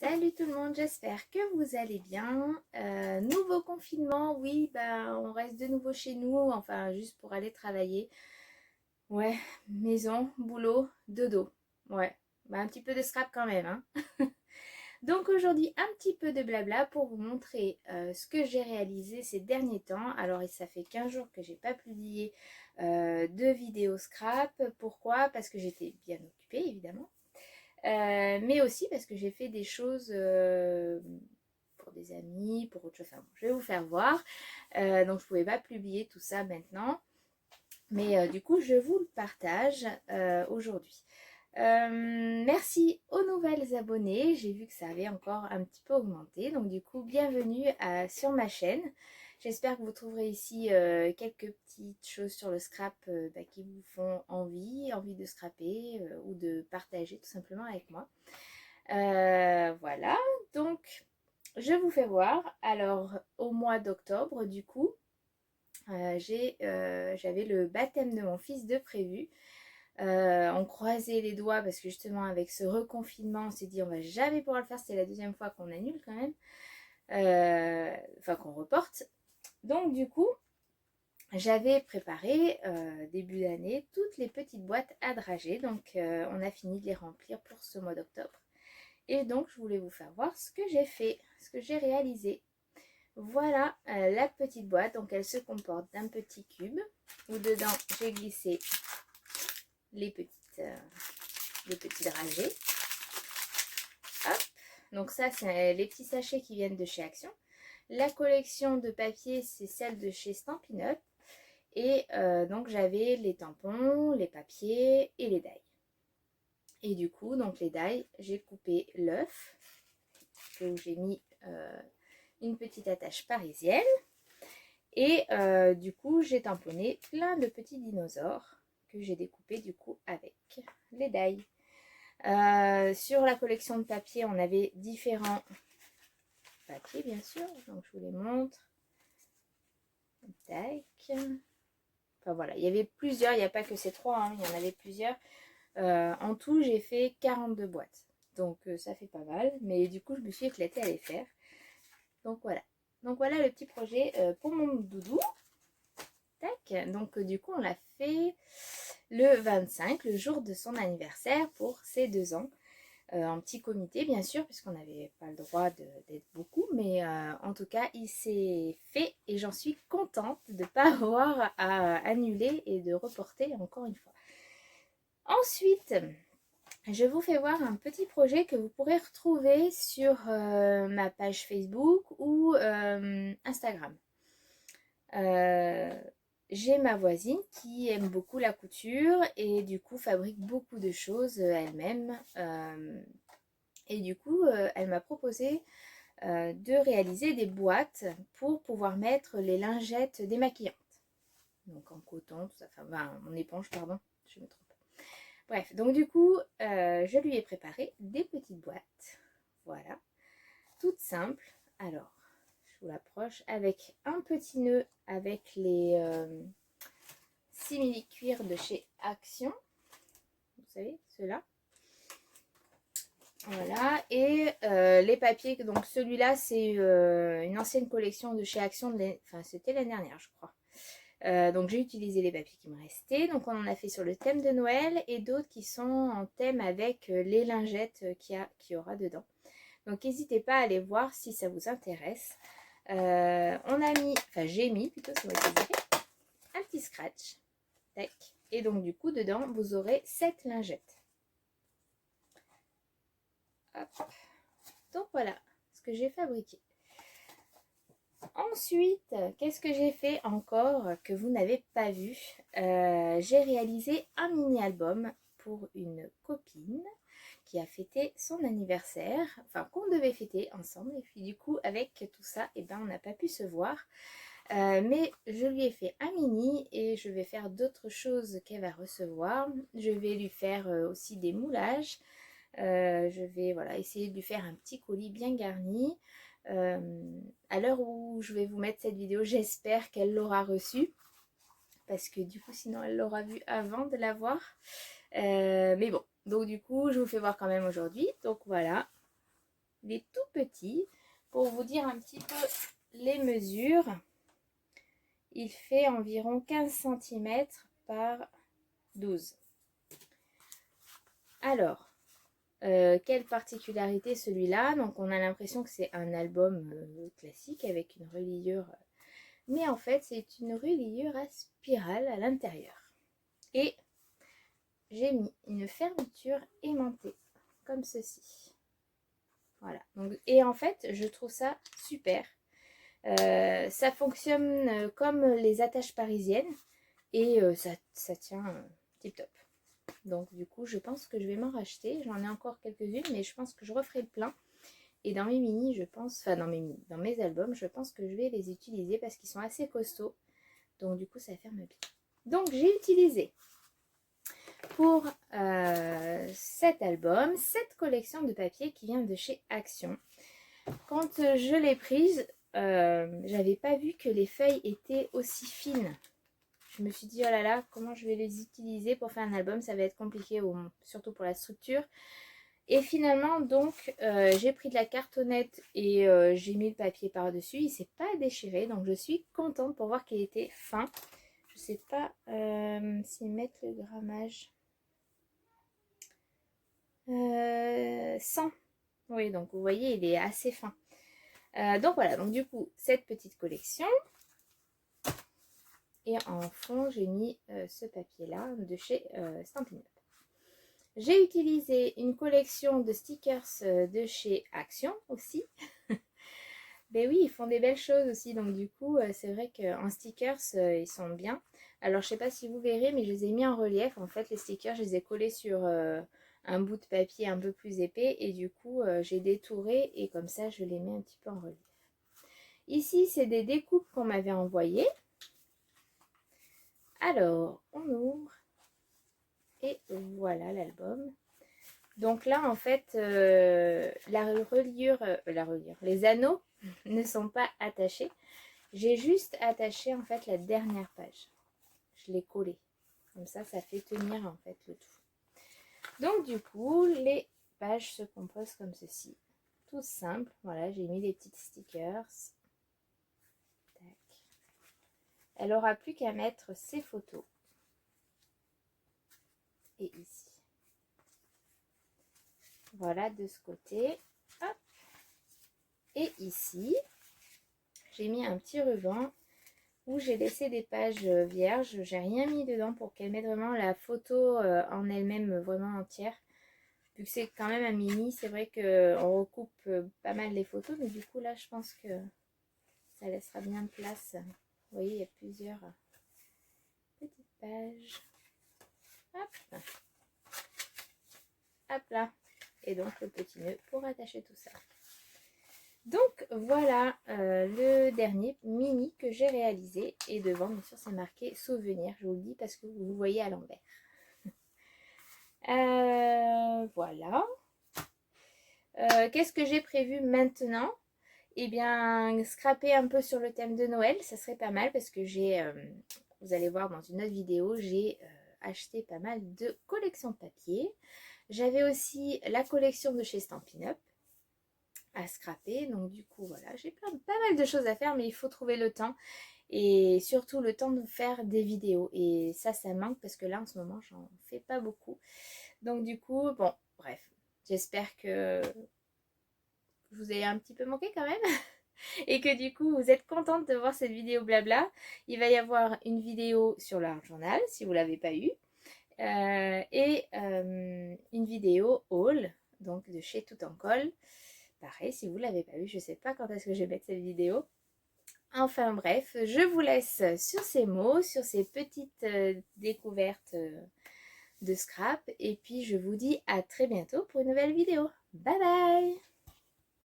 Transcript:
Salut tout le monde, j'espère que vous allez bien. Nouveau confinement, oui, on reste de nouveau chez nous, enfin juste pour aller travailler. Ouais, maison, boulot, dodo. Ouais, un petit peu de scrap quand même, hein. Donc aujourd'hui, un petit peu de blabla pour vous montrer ce que j'ai réalisé ces derniers temps. Alors ça fait 15 jours que j'ai pas publié de vidéo scrap. Pourquoi? Parce que j'étais bien occupée évidemment. Mais aussi parce que j'ai fait des choses pour des amis, pour autre chose. Enfin, bon, je vais vous faire voir. Donc je ne pouvais pas publier tout ça maintenant. Mais du coup, je vous le partage aujourd'hui. Merci aux nouvelles abonnées. J'ai vu que ça avait encore un petit peu augmenté. Donc du coup, bienvenue sur ma chaîne. J'espère que vous trouverez ici quelques petites choses sur le scrap qui vous font envie de scraper ou de partager tout simplement avec moi. Voilà, donc je vous fais voir. Alors au mois d'octobre, du coup, j'avais le baptême de mon fils de prévu. On croisait les doigts parce que justement avec ce reconfinement, on s'est dit on va jamais pouvoir le faire. C'est la deuxième fois qu'on annule quand même, enfin qu'on reporte. Donc du coup, j'avais préparé début d'année toutes les petites boîtes à drager. Donc on a fini de les remplir pour ce mois d'octobre. Et donc je voulais vous faire voir ce que j'ai fait, ce que j'ai réalisé. Voilà la petite boîte. Donc elle se comporte d'un petit cube où dedans j'ai glissé les petits dragées. Hop. Donc ça c'est les petits sachets qui viennent de chez Action. La collection de papier c'est celle de chez Stampin' Up. Et donc j'avais les tampons, les papiers et les die. Et du coup donc les die, j'ai coupé l'œuf où j'ai mis une petite attache parisienne. Et du coup, j'ai tamponné plein de petits dinosaures que j'ai découpés du coup avec les die. Sur la collection de papier, on avait différents papiers bien sûr. Donc je vous les montre. Tac. Enfin voilà, il y avait plusieurs, il n'y a pas que ces trois, hein, il y en avait plusieurs. En tout, j'ai fait 42 boîtes. Donc ça fait pas mal, mais du coup, je me suis éclatée à les faire. Donc voilà. Donc voilà le petit projet pour mon doudou. Tac. Donc du coup, on l'a fait le 25, le jour de son anniversaire pour ses 2 ans. En petit comité, bien sûr, puisqu'on n'avait pas le droit d'être beaucoup. Mais en tout cas, il s'est fait et j'en suis contente de ne pas avoir à annuler et de reporter encore une fois. Ensuite, je vous fais voir un petit projet que vous pourrez retrouver sur ma page Facebook ou Instagram. J'ai ma voisine qui aime beaucoup la couture et du coup fabrique beaucoup de choses elle-même. Et du coup, elle m'a proposé de réaliser des boîtes pour pouvoir mettre les lingettes démaquillantes. Donc en coton, tout ça, enfin en éponge, pardon, je me trompe. Bref, donc du coup, je lui ai préparé des petites boîtes. Voilà, toutes simples. Alors, je vous l'approche avec un petit nœud avec les simili-cuir de chez Action. Vous savez, ceux-là. Voilà, et les papiers, donc celui-là c'est une ancienne collection de chez Action, enfin c'était l'année dernière je crois. Donc j'ai utilisé les papiers qui me restaient, donc on en a fait sur le thème de Noël et d'autres qui sont en thème avec les lingettes qu'il y aura dedans. Donc n'hésitez pas à aller voir si ça vous intéresse. On a mis, enfin j'ai mis plutôt, c'est moi qui dirais, un petit scratch. Tac. Et donc du coup dedans vous aurez 7 lingettes. Hop. Donc voilà ce que j'ai fabriqué. Ensuite, qu'est-ce que j'ai fait encore que vous n'avez pas vu? J'ai réalisé un mini-album pour une copine qui a fêté son anniversaire, enfin qu'on devait fêter ensemble. Et puis du coup, avec tout ça, eh ben, on n'a pas pu se voir. Mais je lui ai fait un mini et je vais faire d'autres choses qu'elle va recevoir. Je vais lui faire aussi des moulages. Je vais voilà, essayer de lui faire un petit colis bien garni. À l'heure où je vais vous mettre cette vidéo, j'espère qu'elle l'aura reçue. Parce que du coup, sinon, elle l'aura vue avant de la voir. Mais bon, donc du coup, je vous fais voir quand même aujourd'hui. Donc voilà, Il est tout petit. Pour vous dire un petit peu les mesures, il fait environ 15 cm par 12. Alors, quelle particularité celui-là? Donc on a l'impression que c'est un album classique avec une reliure. Mais en fait, c'est une reliure à spirale à l'intérieur. Et j'ai mis une fermeture aimantée, comme ceci. Voilà. Donc, et en fait, je trouve ça super. Ça fonctionne comme les attaches parisiennes. Et ça tient tip top. Donc du coup, je pense que je vais m'en racheter. J'en ai encore quelques-unes, mais je pense que je referai le plein. Et dans mes mini, je pense, enfin dans mes albums, je pense que je vais les utiliser parce qu'ils sont assez costauds. Donc du coup, ça ferme bien. Donc j'ai utilisé pour cet album, cette collection de papier qui vient de chez Action. Quand je l'ai prise, j'avais pas vu que les feuilles étaient aussi fines. Je me suis dit, oh là là, comment je vais les utiliser pour faire un album, ça va être compliqué, surtout pour la structure. Et finalement, donc, j'ai pris de la cartonnette et j'ai mis le papier par-dessus. Il ne s'est pas déchiré, donc je suis contente pour voir qu'il était fin. Je ne sais pas s'ils mettent le grammage. 100. Oui, donc vous voyez, il est assez fin. Donc voilà, donc du coup, cette petite collection. Et en fond, j'ai mis ce papier-là de chez Stampin' Up. J'ai utilisé une collection de stickers de chez Action aussi. Ben oui, ils font des belles choses aussi. Donc du coup, c'est vrai qu'en stickers, ils sont bien. Alors, je ne sais pas si vous verrez, mais je les ai mis en relief. En fait, les stickers, je les ai collés sur un bout de papier un peu plus épais. Et du coup, j'ai détouré et comme ça, je les mets un petit peu en relief. Ici, c'est des découpes qu'on m'avait envoyées. Alors, on ouvre et voilà l'album. Donc là, en fait, les anneaux ne sont pas attachés. J'ai juste attaché en fait la dernière page. Je l'ai collé. Comme ça, ça fait tenir en fait le tout. Donc du coup, les pages se composent comme ceci. Tout simple. Voilà, j'ai mis des petites stickers. Tac. Elle aura plus qu'à mettre ses photos. Et ici. Voilà de ce côté. Hop. Et ici, j'ai mis un petit ruban où j'ai laissé des pages vierges. J'ai rien mis dedans pour qu'elle mette vraiment la photo en elle-même vraiment entière. Vu que c'est quand même un mini, c'est vrai qu'on recoupe pas mal les photos. Mais du coup là, je pense que ça laissera bien de place. Vous voyez, il y a plusieurs petites pages. Hop. Hop là. Et donc le petit nœud pour attacher tout ça. Donc voilà le dernier mini que j'ai réalisé. Et devant, bien sûr, c'est marqué souvenir. Je vous le dis parce que vous voyez à l'envers. Voilà. Qu'est-ce que j'ai prévu maintenant? Eh bien, scraper un peu sur le thème de Noël, ça serait pas mal parce que j'ai, vous allez voir dans une autre vidéo, j'ai acheté pas mal de collections de papier. J'avais aussi la collection de chez Stampin' Up à scraper. Donc du coup, voilà, j'ai pas mal de choses à faire, mais il faut trouver le temps. Et surtout le temps de faire des vidéos. Et ça manque parce que là, en ce moment, j'en fais pas beaucoup. Donc du coup, bon, bref. J'espère que je vous ai un petit peu manqué quand même. Et que du coup, vous êtes contente de voir cette vidéo blabla. Il va y avoir une vidéo sur l'art journal, si vous ne l'avez pas eu. Et une vidéo haul, donc de chez Tout en Colle. Pareil, si vous ne l'avez pas vu, je ne sais pas quand est-ce que je vais mettre cette vidéo. Enfin bref, je vous laisse sur ces mots, sur ces petites découvertes de scrap. Et puis je vous dis à très bientôt pour une nouvelle vidéo. Bye bye!